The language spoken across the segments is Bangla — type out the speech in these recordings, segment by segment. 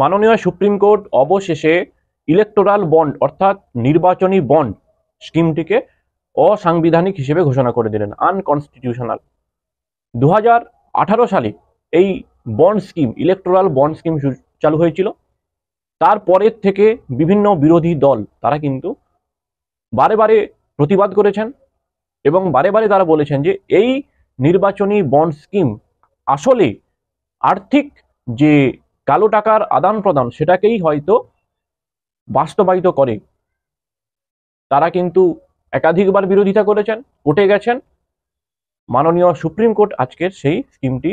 মাননীয় সুপ্রিম কোর্ট অবশেষে ইলেকটোরাল বন্ড অর্থাৎ নির্বাচনী বন্ড স্কিমটিকে অসাংবিধানিক হিসেবে ঘোষণা করে দিলেন, আনকনস্টিটিউশনাল। 2018 সালে এই bond scheme, electoral bond scheme চালু হয়েছিল। তারপরের থেকে বিভিন্ন বিরোধী দল তারা কিন্তু বারে বারে প্রতিবাদ করেছেন এবং বারে বারে তারা বলেছেন যে এই নির্বাচনী বন্ড স্কিম আসলে আর্থিক যে কালো টাকার আদান প্রদান সেটাকেই হয়তো বাস্তবায়িত করে। তারা কিন্তু একাধিকবার বিরোধিতা করেছেন, কোর্টে গেছেন। মাননীয় সুপ্রিম কোর্ট আজকের সেই স্কিমটি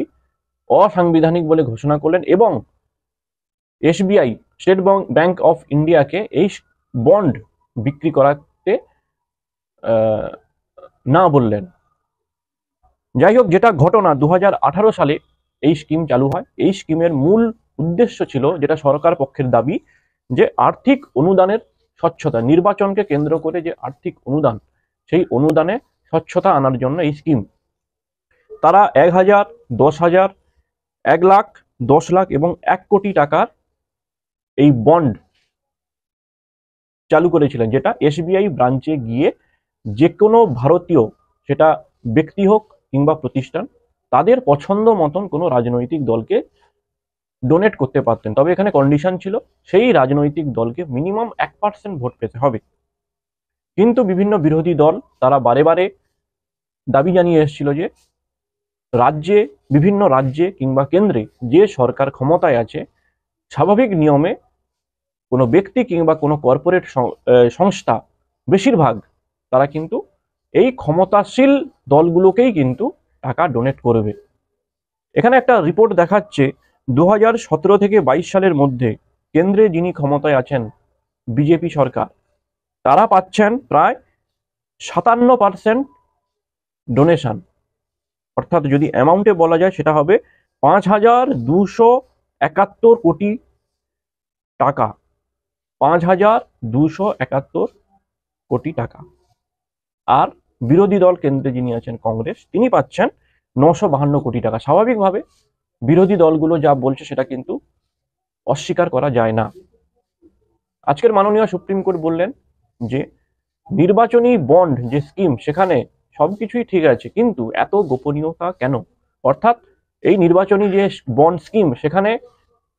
অসাংবিধানিক বলে ঘোষণা করলেন এবং এসবিআই, স্টেট ব্যাংক অফ ইন্ডিয়াকে এই বন্ড বিক্রি করাতে না বললেন। যাই হোক, যেটা ঘটনা 2018 সালে এই স্কিম চালু হয়। এই স্কিমের মূল উদ্দেশ্য ছিল, যেটা সরকার পক্ষের দাবি, যে আর্থিক অনুদানের স্বচ্ছতা, নির্বাচনকে কেন্দ্র করে যে আর্থিক অনুদান, সেই অনুদানে স্বচ্ছতা আনার জন্য এই স্কিম। তারা 1000, 10,000, 1 লাখ, 10 লাখ এবং 1 কোটি টাকার এই বন্ড চালু করেছিলেন, যেটা এসবিআই ব্রাঞ্চে গিয়ে যে কোনো ভারতীয়, সেটা ব্যক্তি হোক কিংবা প্রতিষ্ঠান, তাদের পছন্দ মতন কোনো রাজনৈতিক দলকে ডোনেট করতে পারতেন। তবে এখানে কন্ডিশন ছিল, সেই রাজনৈতিক দলকে মিনিমাম 1% ভোট পেতে হবে। কিন্তু বিভিন্ন বিরোধী দল তারা বারে বারে দাবি জানিয়ে এসেছিল যে বিভিন্ন রাজ্যে কিংবা কেন্দ্রে যে সরকার ক্ষমতায় আছে, স্বাভাবিক নিয়মে কোনো ব্যক্তি কিংবা কোনো কর্পোরেট সংস্থা বেশিরভাগ তারা কিন্তু এই ক্ষমতাশীল দলগুলোকেই কিন্তু টাকা ডোনেট করবে। এখানে একটা রিপোর্ট দেখাচ্ছে 2017 থেকে 22 সালের মধ্যে কেন্দ্রে যিনি ক্ষমতায় আছেন, বিজেপি সরকার, তারা পাচ্ছেন প্রায় 57% ডোনেশন। অর্থাৎ যদি অ্যামাউন্টে বলা যায় সেটা হবে 5,271 কোটি টাকা। 5,271 কোটি টাকা। আর বিরোধী দল কেন্দ্রে যিনি আছেন কংগ্রেস, তিনি পাচ্ছেন 952 কোটি টাকা। স্বাভাবিকভাবে বিরোধী দলগুলো যা বলছে সেটা কিন্তু অস্বীকার করা যায় না। আজকের মাননীয় সুপ্রিম কোর্ট বললেন যে নির্বাচনী বন্ড যে স্কিম, সেখানে সবকিছুই ঠিক আছে, কিন্তু এত গোপনীয়তা কেন? অর্থাৎ এই নির্বাচনী যে বন্ড স্কিম, সেখানে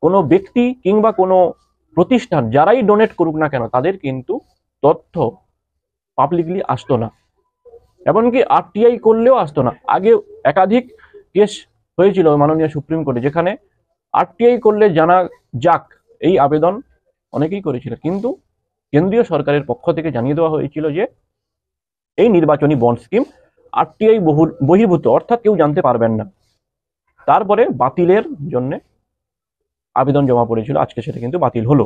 কোনো ব্যক্তি কিংবা কোনো প্রতিষ্ঠান যারাই ডোনেট করুক না কেন, তাদের কিন্তু তথ্য পাবলিকলি আসতো না, এমনকি আরটিআই করলেও আসতো না। আগে একাধিক কেস হয়েছিল মাননীয় সুপ্রিম কোর্টে, যেখানে আরটিআই করলে জানা যাক এই আবেদন অনেকেই করেছিল, কিন্তু কেন্দ্রীয় সরকারের পক্ষ থেকে জানিয়ে দেওয়া হয়েছিল যে এই নির্বাচনী বন্ড স্কিম আরটিআই বহির্ভূত, অর্থাৎ কেউ জানতে পারবেন না। তারপরে বাতিলের জন্য আবেদন জমা পড়েছিল, আজকে সেটা কিন্তু বাতিল হলো।